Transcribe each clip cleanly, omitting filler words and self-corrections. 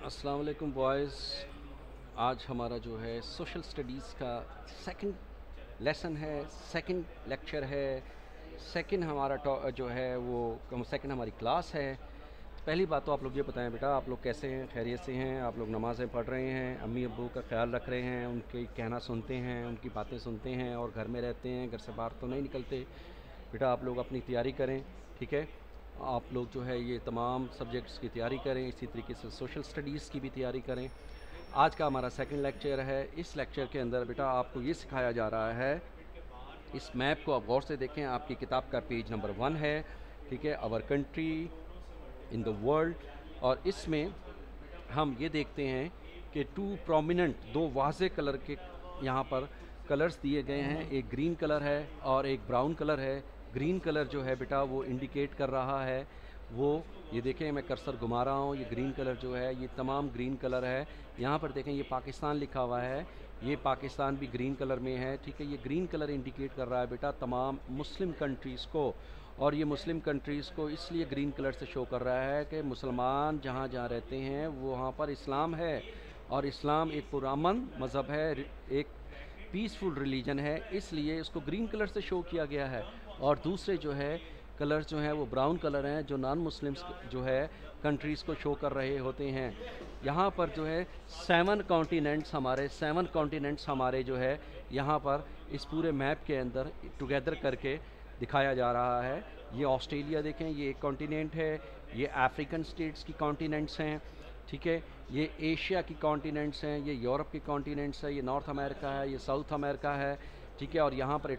अस्सलाम वालेकुम बॉयज़। आज हमारा जो है सोशल स्टडीज़ का सेकंड लेसन है, सेकंड लेक्चर है, सेकंड हमारा जो है वो सेकंड हमारी क्लास है। पहली बात तो आप लोग ये बताएं बेटा, आप लोग कैसे हैं, खैरियत से हैं? आप लोग नमाज़ें पढ़ रहे हैं, अम्मी अब्बू का ख्याल रख रहे हैं, उनके कहना सुनते हैं, उनकी बातें सुनते हैं और घर में रहते हैं, घर से बाहर तो नहीं निकलते। बेटा आप लोग अपनी तैयारी करें, ठीक है? आप लोग जो है ये तमाम सब्जेक्ट्स की तैयारी करें, इसी तरीके से सोशल स्टडीज़ की भी तैयारी करें। आज का हमारा सेकंड लेक्चर है। इस लेक्चर के अंदर बेटा आपको ये सिखाया जा रहा है, इस मैप को आप गौर से देखें, आपकी किताब का पेज नंबर 1 है, ठीक है? Our country in the world. और इसमें हम ये देखते हैं कि दो वाज़े कलर के यहाँ पर कलर्स दिए गए हैं। एक ग्रीन कलर है और एक ब्राउन कलर है। ग्रीन कलर जो है बेटा वो इंडिकेट कर रहा है, वो ये देखें, मैं कर्सर घुमा रहा हूँ, ये ग्रीन कलर जो है ये तमाम ग्रीन कलर है। यहाँ पर देखें ये पाकिस्तान लिखा हुआ है, ये पाकिस्तान भी ग्रीन कलर में है, ठीक है? ये ग्रीन कलर इंडिकेट कर रहा है बेटा तमाम मुस्लिम कंट्रीज़ को। और ये मुस्लिम कंट्रीज़ को इसलिए ग्रीन कलर से शो कर रहा है कि मुसलमान जहाँ जहाँ रहते हैं वो वहाँ पर इस्लाम है, और इस्लाम एक पुरअमन मज़हब है, एक पीसफुल रिलीजन है, इसलिए इसको ग्रीन कलर से शो किया गया है। और दूसरे जो है कलर्स जो हैं वो ब्राउन कलर हैं, जो नॉन मुस्लिम्स जो है कंट्रीज़ को शो कर रहे होते हैं। यहाँ पर जो है 7 कॉन्टिनेंट्स हमारे जो है यहाँ पर इस पूरे मैप के अंदर टुगेदर करके दिखाया जा रहा है। ये ऑस्ट्रेलिया देखें, ये एक कॉन्टिनेंट है, ये अफ्रीकन स्टेट्स की कॉन्टिनेंट्स हैं, ठीक है? ये एशिया की कॉन्टिनेंट्स हैं, ये यूरोप की कॉन्टिनेंट्स है, ये नॉर्थ अमेरिका है, ये साउथ अमेरिका है, ठीक है? और यहाँ पर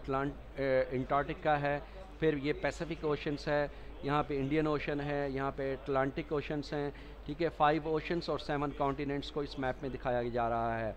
अंटार्कटिका है, फिर ये पैसिफिक ओशंस है, यहाँ पे इंडियन ओशन है, यहाँ पे अटलांटिक ओशंस हैं, ठीक है? 5 ओशंस और 7 कॉन्टिनेंट्स को इस मैप में दिखाया जा रहा है।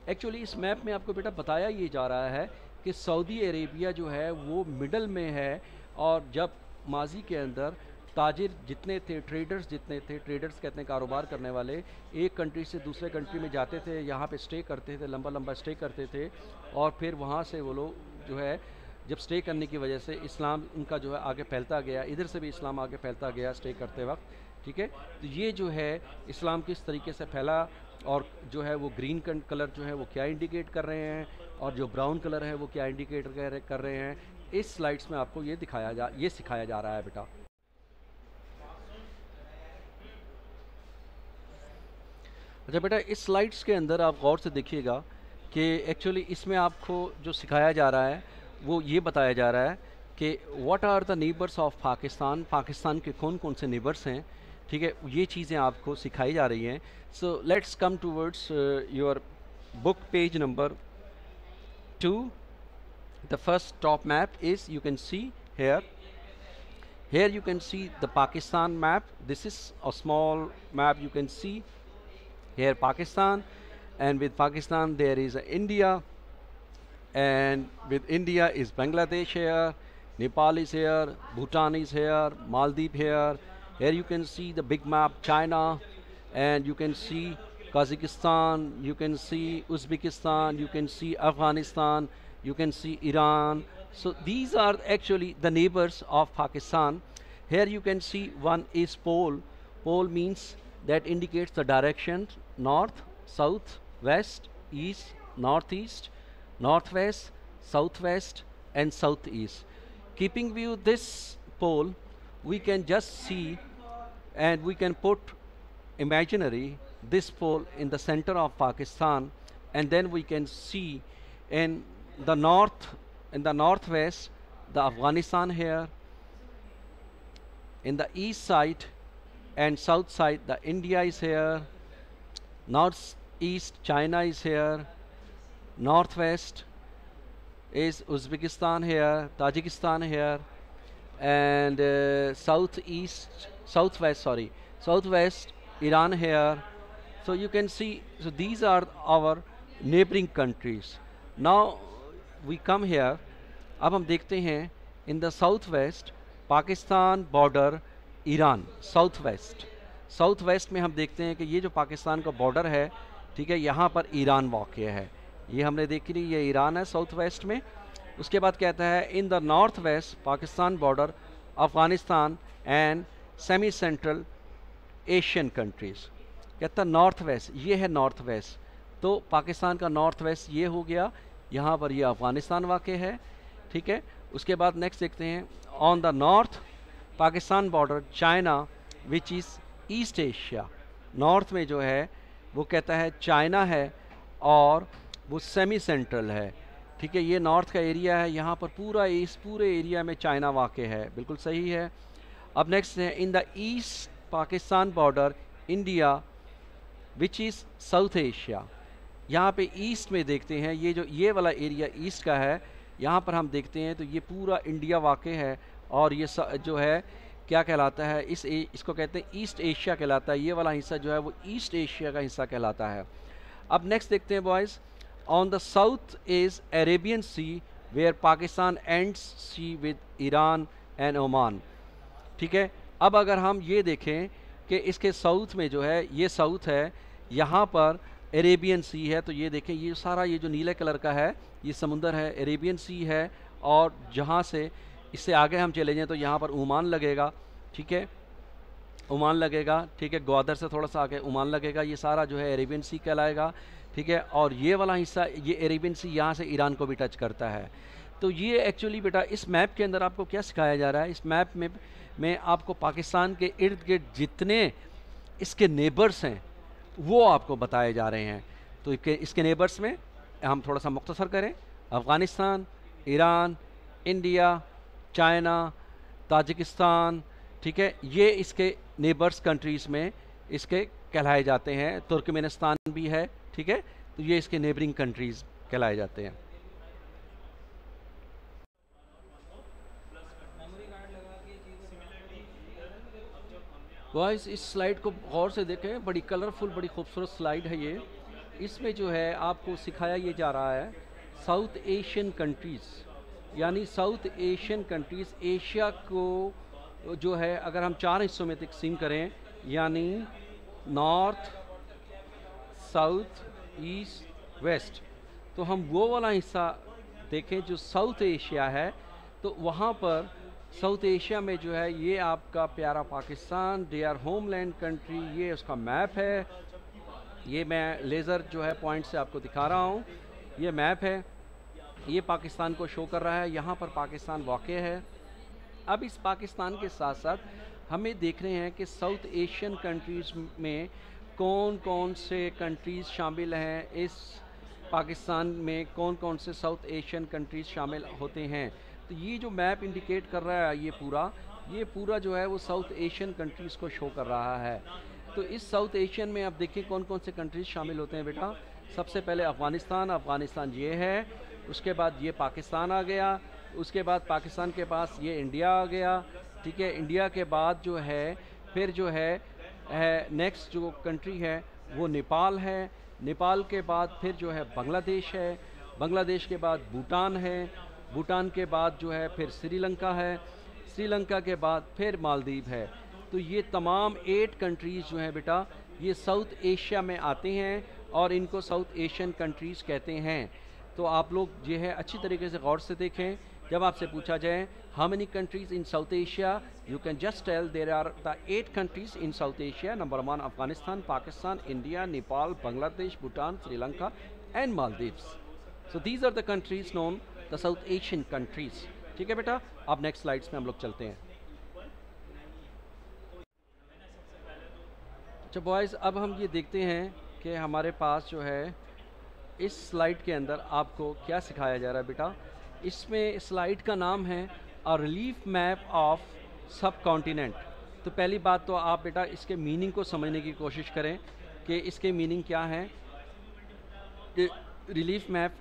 एक्चुअली इस मैप में आपको बेटा बताया ये जा रहा है कि सऊदी अरेबिया जो है वो मिडल में है, और जब माजी के अंदर ताजिर जितने थे, ट्रेडर्स जितने थे, ट्रेडर्स कहते हैं कारोबार करने वाले, एक कंट्री से दूसरे कंट्री में जाते थे, यहाँ पे स्टे करते थे, लंबा लंबा स्टे करते थे, और फिर वहाँ से वो लोग जो है जब स्टे करने की वजह से इस्लाम उनका जो है आगे फैलता गया, इधर से भी इस्लाम आगे फैलता गया स्टे करते वक्त, ठीक है? तो ये जो है इस्लाम किस तरीके से फैला, और जो है वो ग्रीन कलर जो है वो क्या इंडिकेट कर रहे हैं, और जो ब्राउन कलर है वो क्या इंडिकेट कर रहे हैं, इस स्लाइड्स में आपको ये सिखाया जा रहा है बेटा। अच्छा बेटा, इस स्लाइड्स के अंदर आप गौर से देखिएगा कि एक्चुअली इसमें आपको जो सिखाया जा रहा है वो ये बताया जा रहा है कि what are the neighbours of Pakistan, Pakistan के कौन कौन से नेबर्स हैं, ठीक है? ये चीज़ें आपको सिखाई जा रही हैं। So let's come towards your book page number 2। The first top map is, you can see here you can see the Pakistan map. This is a small map, you can see here Pakistan, and with Pakistan there is India, and with India is Bangladesh here, Nepal is here, Bhutan is here, Maldives here. Here you can see the big map China, and you can see Kazakhstan, you can see Uzbekistan, you can see Afghanistan, you can see Iran. So these are actually the neighbors of Pakistan. Here you can see one is pole. Pole means that indicates the direction: north, south, west, east, northeast, northwest, southwest, and southeast. Keeping view this pole, we can just see, and we can put imaginary this pole in the center of Pakistan, and then we can see in the northwest the Afghanistan here, in the east side and south side the India is here, northeast China is here, northwest is Uzbekistan here, Tajikistan here, and southwest Iran here. So you can see, so these are our neighboring countries. Now we come here, अब हम देखते हैं in the southwest Pakistan border Iran, south west में हम देखते हैं कि ये जो पाकिस्तान का बॉर्डर है, ठीक है, यहाँ पर ईरान वाक़या है, ये हमने देखी नहीं, ये ईरान है साउथ वेस्ट में। उसके बाद कहता है in the north west Pakistan border Afghanistan and semi central Asian countries. कहता नॉर्थ वेस्ट, ये है नॉर्थ वेस्ट। तो पाकिस्तान का नॉर्थ वेस्ट ये हो गया, यहाँ पर ये अफ़गानिस्तान वाक़ है, ठीक है। उसके बाद नेक्स्ट देखते हैं, on the north Pakistan border China which is east Asia. North में जो है वो कहता है चाइना है और वो सेमी सेंट्रल है, ठीक है। ये नॉर्थ का एरिया है, यहाँ पर पूरा इस पूरे एरिया में चाइना वाक़ है, बिल्कुल सही है। अब नेक्स्ट है, in the east Pakistan border India which is south Asia. यहाँ पे ईस्ट में देखते हैं, ये जो ये वाला एरिया ईस्ट का है, यहाँ पर हम देखते हैं तो ये पूरा इंडिया वाक़ है और ये जो है क्या कहलाता है, इसको कहते हैं ईस्ट एशिया कहलाता है। ये वाला हिस्सा जो है वो ईस्ट एशिया का हिस्सा कहलाता है। अब नेक्स्ट देखते हैं boys, on the south is Arabian sea where Pakistan ends sea with Iran and Oman, ठीक है। अब अगर हम ये देखें कि इसके साउथ में जो है ये साउथ है, यहाँ पर अरेबियन सी है, तो ये देखें ये सारा ये जो नीले कलर का है ये समुंदर है, अरेबियन सी है। और जहाँ से इससे आगे हम चले जाएँ तो यहाँ पर ओमान लगेगा, ठीक है, ओमान लगेगा, ठीक है। ग्वादर से थोड़ा सा आगे ओमान लगेगा, ये सारा जो है अरेबियन सी कहलाएगा, ठीक है। और ये वाला हिस्सा ये अरेबियन सी यहाँ से ईरान को भी टच करता है। तो ये एक्चुअली बेटा इस मैप के अंदर आपको क्या सिखाया जा रहा है, इस मैप में आपको पाकिस्तान के इर्द गिर्द जितने इसके नेबर्स हैं वो आपको बताए जा रहे हैं। तो इसके नेबर्स में हम थोड़ा सा मुख्तसर करें, Afghanistan, Iran, India, China, Tajikistan, ठीक है, ये इसके नेबर्स कंट्रीज़ में इसके कहलाए जाते हैं। तुर्कमेनिस्तान भी है, ठीक है। तो ये इसके नेबरिंग कंट्रीज़ कहलाए जाते हैं। बॉयज़ इस स्लाइड को गौर से देखें, बड़ी कलरफुल बड़ी खूबसूरत स्लाइड है ये। इसमें जो है आपको सिखाया ये जा रहा है साउथ एशियन कंट्रीज़, यानी साउथ एशियन कंट्रीज़ एशिया को जो है अगर हम 4 हिस्सों में तकसीम करें, यानी नॉर्थ, साउथ, ईस्ट, वेस्ट, तो हम वो वाला हिस्सा देखें जो साउथ एशिया है, तो वहाँ पर साउथ एशिया में जो है ये आपका प्यारा पाकिस्तान, देयर होमलैंड कंट्री, ये उसका मैप है। ये मैं लेज़र जो है पॉइंट से आपको दिखा रहा हूँ, ये मैप है, ये पाकिस्तान को शो कर रहा है, यहाँ पर पाकिस्तान वाक़ है। अब इस पाकिस्तान के साथ साथ हमें देख रहे हैं कि साउथ एशियन कंट्रीज़ में कौन कौन से कंट्रीज़ शामिल हैं, इस पाकिस्तान में कौन कौन से साउथ एशियन कंट्रीज़ शामिल होते हैं। तो ये जो मैप इंडिकेट कर रहा है ये पूरा जो है वो साउथ एशियन कंट्रीज़ को शो कर रहा है। तो इस साउथ एशियन में आप देखिए कौन कौन से कंट्रीज़ शामिल होते हैं बेटा। सबसे पहले अफ़गानिस्तान ये है, उसके बाद ये पाकिस्तान आ गया, उसके बाद पाकिस्तान के पास ये इंडिया आ गया, ठीक है। इंडिया के बाद जो है फिर जो है नेक्स्ट जो कंट्री है वो नेपाल है, नेपाल के बाद फिर जो है बांग्लादेश है, बांग्लादेश के बाद भूटान है, भूटान के बाद जो है फिर श्रीलंका है, श्रीलंका के बाद फिर मालदीव है। तो ये तमाम 8 कंट्रीज़ जो हैं बेटा ये साउथ एशिया में आते हैं और इनको साउथ एशियन कंट्रीज़ कहते हैं। तो आप लोग जो है अच्छी तरीके से गौर से देखें, जब आपसे पूछा जाए how many countries in South Asia, you can just tell there are the 8 countries in South Asia. Number 1 Afghanistan, Pakistan, India, Nepal, Bangladesh, Bhutan, Sri Lanka and Maldives. So these are the countries known the South Asian countries, ठीक है बेटा। अब नेक्स्ट स्लाइड्स में हम लोग चलते हैं। अच्छा बॉयज़, अब हम ये देखते हैं कि हमारे पास जो है इस स्लाइड के अंदर आपको क्या सिखाया जा रहा है बेटा। इसमें स्लाइड का नाम है अ रिलीफ मैप ऑफ सब कॉन्टिनेंट। तो पहली बात तो आप बेटा इसके मीनिंग को समझने की कोशिश करें कि इसके मीनिंग क्या है। रिलीफ मैप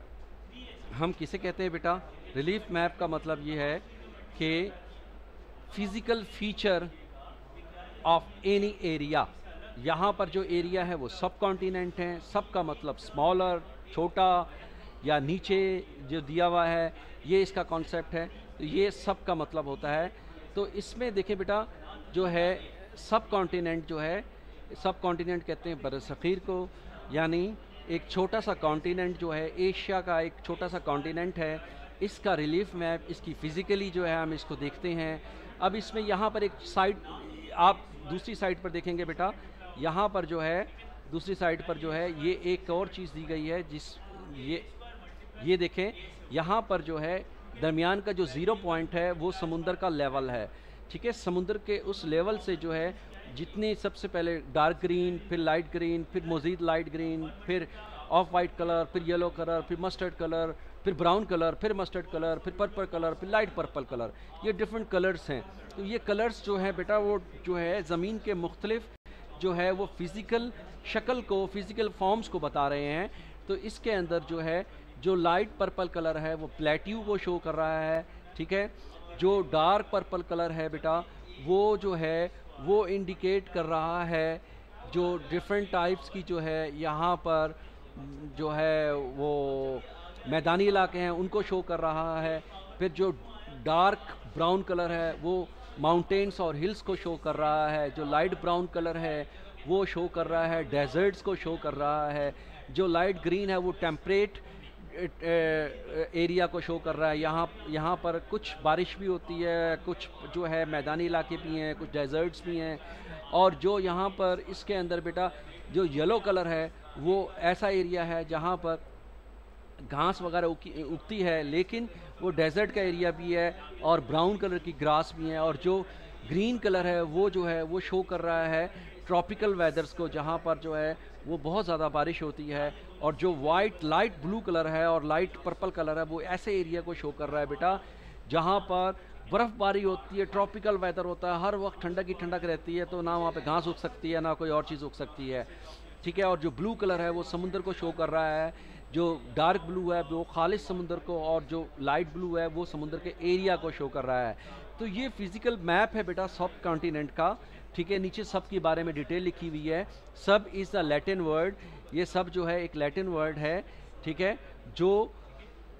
हम किसे कहते हैं बेटा? रिलीफ मैप का मतलब ये है कि physical feature of any area. यहाँ पर जो एरिया है वो सब कॉन्टिनेंट हैं। सब का मतलब स्मॉलर, छोटा या नीचे जो दिया हुआ है, ये इसका कॉन्सेप्ट है। तो ये सब का मतलब होता है। तो इसमें देखिए बेटा जो है सब कॉन्टिनेंट जो है, सब कॉन्टिनेंट कहते हैं बरसग़ीर को, यानी एक छोटा सा कॉन्टिनेंट जो है एशिया का एक छोटा सा कॉन्टिनेंट है, इसका रिलीफ मैप इसकी फ़िज़िकली जो है हम इसको देखते हैं। अब इसमें यहाँ पर एक साइड आप दूसरी साइड पर देखेंगे बेटा, यहाँ पर जो है दूसरी साइड पर जो है ये एक और चीज़ दी गई है ये देखें, यहाँ पर जो है दरमियान का जो 0 पॉइंट है वो समुंदर का लेवल है, ठीक है। समुंदर के उस लेवल से जो है जितने सबसे पहले डार्क ग्रीन, फिर लाइट ग्रीन, फिर मज़ीद लाइट ग्रीन, फिर ऑफ वाइट कलर, फिर येलो कलर, फिर मस्टर्ड कलर, फिर ब्राउन कलर, फिर मस्टर्ड कलर, फिर पर्पल कलर, फिर लाइट पर्पल कलर, ये डिफरेंट कलर्स हैं। तो ये कलर्स जो है बेटा वो जो है ज़मीन के मुख्तलिफ जो है वो फिज़िकल शक्ल को, फिज़िकल फॉर्म्स को बता रहे हैं। तो इसके अंदर जो है जो लाइट पर्पल कलर है वो प्लेट्यू को शो कर रहा है, ठीक है। जो डार्क पर्पल कलर है बेटा वो जो है वो इंडिकेट कर रहा है जो डिफरेंट टाइप्स की जो है यहाँ पर जो है वो मैदानी इलाके हैं उनको शो कर रहा है। फिर जो डार्क ब्राउन कलर है वो माउंटेन्स और हिल्स को शो कर रहा है। जो लाइट ब्राउन कलर है वो शो कर रहा है डेजर्ट्स को शो कर रहा है। जो लाइट ग्रीन है वो टेम्परेट एरिया को शो कर रहा है। यहाँ पर कुछ बारिश भी होती है, कुछ जो है मैदानी इलाके भी हैं, कुछ डेजर्ट्स भी हैं। और जो यहाँ पर इसके अंदर बेटा जो येलो कलर है वो ऐसा एरिया है जहाँ पर घास वगैरह उगती है, लेकिन वो डेजर्ट का एरिया भी है और ब्राउन कलर की ग्रास भी है। और जो ग्रीन कलर है वो शो कर रहा है ट्रॉपिकल वेदर्स को, जहाँ पर जो है वो बहुत ज़्यादा बारिश होती है। और जो वाइट लाइट ब्लू कलर है और लाइट पर्पल कलर है वो ऐसे एरिया को शो कर रहा है बेटा जहाँ पर बर्फ़बारी होती है, ट्रॉपिकल वेदर होता है, हर वक्त ठंडक ही ठंडक रहती है, तो ना वहाँ पे घास उग सकती है ना कोई और चीज़ उग सकती है, ठीक है। और जो ब्लू कलर है वो समुंदर को शो कर रहा है। जो डार्क ब्लू है वो खालिस समुंदर को, और जो लाइट ब्लू है वो समुंदर के एरिया को शो कर रहा है। तो ये फिज़िकल मैप है बेटा सब कॉन्टिनेंट का, ठीक है। नीचे सब के बारे में डिटेल लिखी हुई है। सब इज़ अ लैटिन वर्ड, ये सब जो है एक लैटिन वर्ड है, ठीक है, जो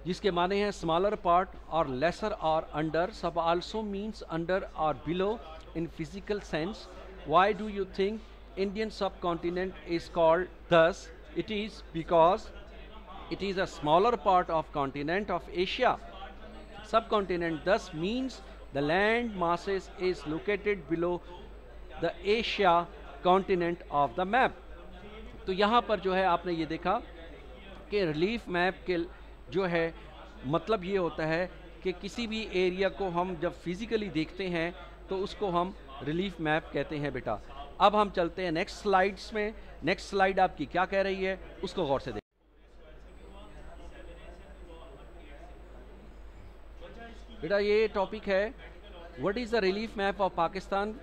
जिसके माने हैं स्मॉलर पार्ट और लेसर और अंडर। सब आल्सो मीन्स अंडर और below in physical sense. Why do you think Indian subcontinent is called thus? It is because it is a smaller part of continent of Asia. Subcontinent thus means the land masses is located below the Asia continent of the map. तो यहाँ पर जो है आपने ये देखा कि relief map के जो है मतलब ये होता है कि किसी भी एरिया को हम जब फिजिकली देखते हैं तो उसको हम रिलीफ मैप कहते हैं बेटा। अब हम चलते हैं नेक्स्ट स्लाइड्स में। नेक्स्ट स्लाइड आपकी क्या कह रही है उसको गौर से देखें बेटा। ये टॉपिक है what is the relief map of Pakistan,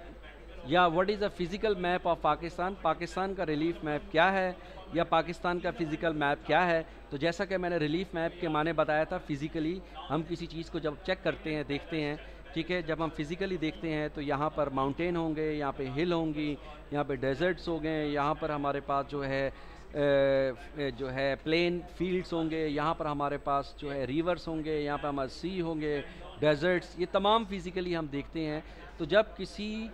या what is the physical map of Pakistan. Pakistan का रिलीफ मैप क्या है या पाकिस्तान का फिजिकल मैप क्या है। तो जैसा कि मैंने रिलीफ मैप के माने बताया था, फिजिकली हम किसी चीज़ को जब चेक करते हैं, देखते हैं, ठीक है, जब हम फिज़िकली देखते हैं तो यहाँ पर माउंटेन होंगे, यहाँ पे हिल होंगी, यहाँ पे डेजर्ट्स होंगे, यहाँ पर हमारे पास जो है प्लेन फील्ड्स होंगे, यहाँ पर हमारे पास जो है रिवर्स होंगे, यहाँ पर हमारे सी होंगे, डेजर्ट्स, ये तमाम फिज़िकली हम देखते हैं। तो जब किसी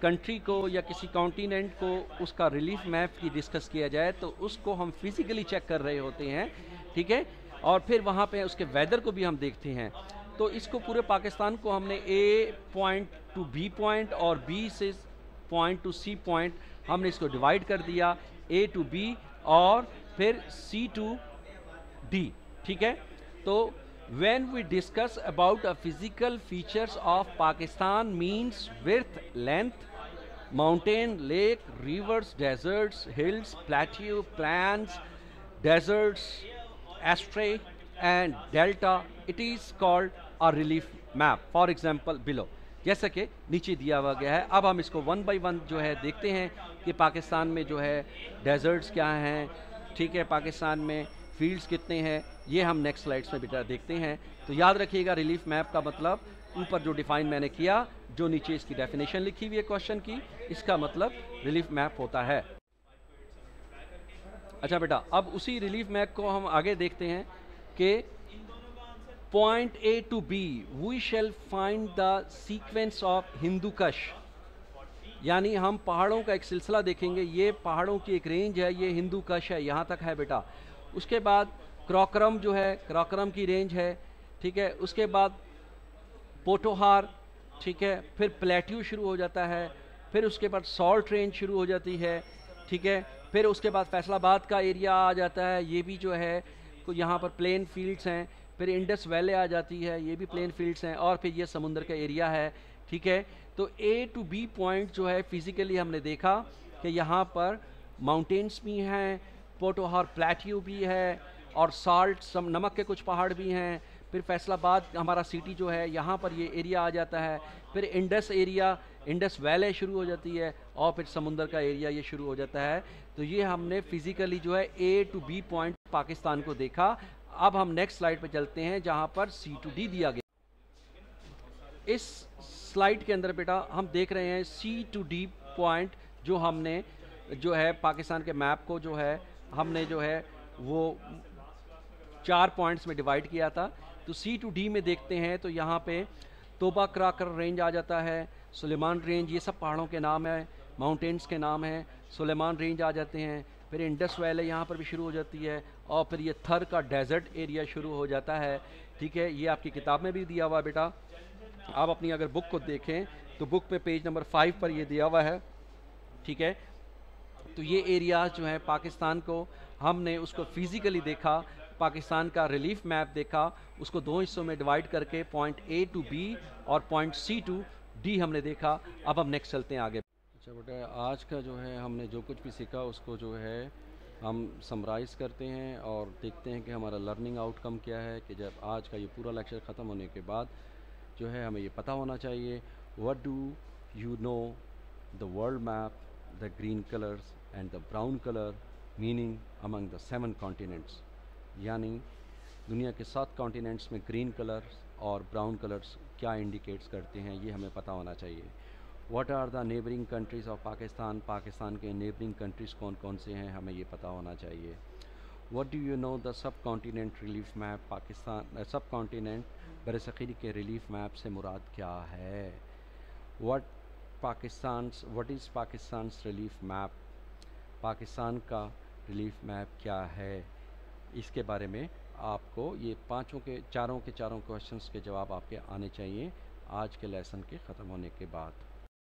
कंट्री को या किसी कॉन्टिनेंट को उसका रिलीफ मैप की डिस्कस किया जाए तो उसको हम फिज़िकली चेक कर रहे होते हैं, ठीक है। और फिर वहाँ पे उसके वेदर को भी हम देखते हैं। तो इसको पूरे पाकिस्तान को हमने ए पॉइंट टू बी पॉइंट और बी से पॉइंट टू सी पॉइंट हमने इसको डिवाइड कर दिया, ए टू बी और फिर सी टू डी, ठीक है। तो when we discuss about a physical features of Pakistan means width, length, mountain, lake, rivers, deserts, hills, plateau, plains, deserts, estuary and delta, it is called a relief map. For example below, जैसा कि नीचे दिया हुआ गया है। अब हम इसको वन बाई वन जो है देखते हैं कि पाकिस्तान में जो है डेजर्ट्स क्या हैं, ठीक है, पाकिस्तान में फील्ड्स कितने हैं, ये हम नेक्स्ट स्लाइड्स में बेटा देखते हैं। तो याद रखिएगा रिलीफ मैप का मतलब ऊपर जो डिफाइन मैंने किया, जो नीचे इसकी डेफिनेशन लिखी हुई है क्वेश्चन की, इसका मतलब रिलीफ मैप होता है। अच्छा बेटा, अब उसी रिलीफ मैप को हम आगे देखते हैं कि point A to B we shall find the sequence of Hindu Kush, यानी हम पहाड़ों का एक सिलसिला देखेंगे। ये पहाड़ों की एक रेंज है, ये हिंदू कश है, यहाँ तक है बेटा। उसके बाद क्राकरम जो है, क्राकरम की रेंज है, ठीक है। उसके बाद पोटोहार, ठीक है, फिर प्लेट्यू शुरू हो जाता है, फिर उसके बाद सॉल्ट रेंज शुरू हो जाती है, ठीक है। फिर उसके बाद फैसलाबाद का एरिया आ जाता है, ये भी जो है यहाँ पर प्लेन फील्ड्स हैं। फिर इंडस वैली आ जाती है, ये भी प्लेन फील्ड्स हैं। और फिर ये समुंदर का एरिया है, ठीक है। तो ए टू बी पॉइंट जो है फिज़िकली हमने देखा कि यहाँ पर माउंटेन्स भी हैं, पोटोहार प्लेट्यू भी है, और साल्ट सम नमक के कुछ पहाड़ भी हैं। फिर फैसलाबाद हमारा सिटी जो है, यहाँ पर ये एरिया आ जाता है। फिर इंडस एरिया, इंडस वैली शुरू हो जाती है, और फिर समुंदर का एरिया ये शुरू हो जाता है। तो ये हमने फिज़िकली जो है ए टू बी पॉइंट पाकिस्तान को देखा। अब हम नेक्स्ट स्लाइड पे चलते हैं, जहाँ पर सी टू डी दिया गया। इस स्लाइड के अंदर बेटा हम देख रहे हैं सी टू डी पॉइंट, जो हमने जो है पाकिस्तान के मैप को जो है हमने जो है वो 4 पॉइंट्स में डिवाइड किया था। तो सी टू डी में देखते हैं तो यहाँ पे तोबा क्राकर रेंज आ जाता है, सुलेमान रेंज, ये सब पहाड़ों के नाम है, माउंटेन्स के नाम हैं। सुलेमान रेंज आ जाते हैं। फिर इंडस वैली यहाँ पर भी शुरू हो जाती है, और फिर ये थर का डेजर्ट एरिया शुरू हो जाता है, ठीक है। ये आपकी किताब में भी दिया हुआ है बेटा। आप अपनी अगर बुक को देखें तो बुक पे पेज नंबर 5 पर ये दिया हुआ है, ठीक है। तो ये एरियाज जो है पाकिस्तान को हमने उसको फिज़िकली देखा, पाकिस्तान का रिलीफ मैप देखा, उसको 2 हिस्सों में डिवाइड करके पॉइंट ए टू बी और पॉइंट सी टू डी हमने देखा। अब हम नेक्स्ट चलते हैं आगे। अच्छा बेटा, आज का जो है हमने जो कुछ भी सीखा उसको जो है हम समराइज़ करते हैं और देखते हैं कि हमारा लर्निंग आउटकम क्या है। कि जब आज का ये पूरा लेक्चर ख़त्म होने के बाद जो है हमें ये पता होना चाहिए, what do you know the world map, the green colours and the brown colour meaning among the 7 continents. यानी दुनिया के 7 कॉन्टिनेंट्स में ग्रीन कलर्स और ब्राउन कलर्स क्या इंडिकेट्स करते हैं, ये हमें पता होना चाहिए। What are the neighbouring countries of Pakistan, Pakistan के नेबरिंग कंट्रीज़ कौन कौन से हैं, हमें ये पता होना चाहिए। What do you know the sub continent relief map, Pakistan सब कॉन्टिनेंट बरसग़ीर के रिलीफ मैप से मुराद क्या है। What is Pakistan's relief map, Pakistan का रिलीफ मैप क्या है, इसके बारे में आपको ये चारों के चारों क्वेश्चंस के जवाब आपके आने चाहिए आज के लेसन के ख़त्म होने के बाद।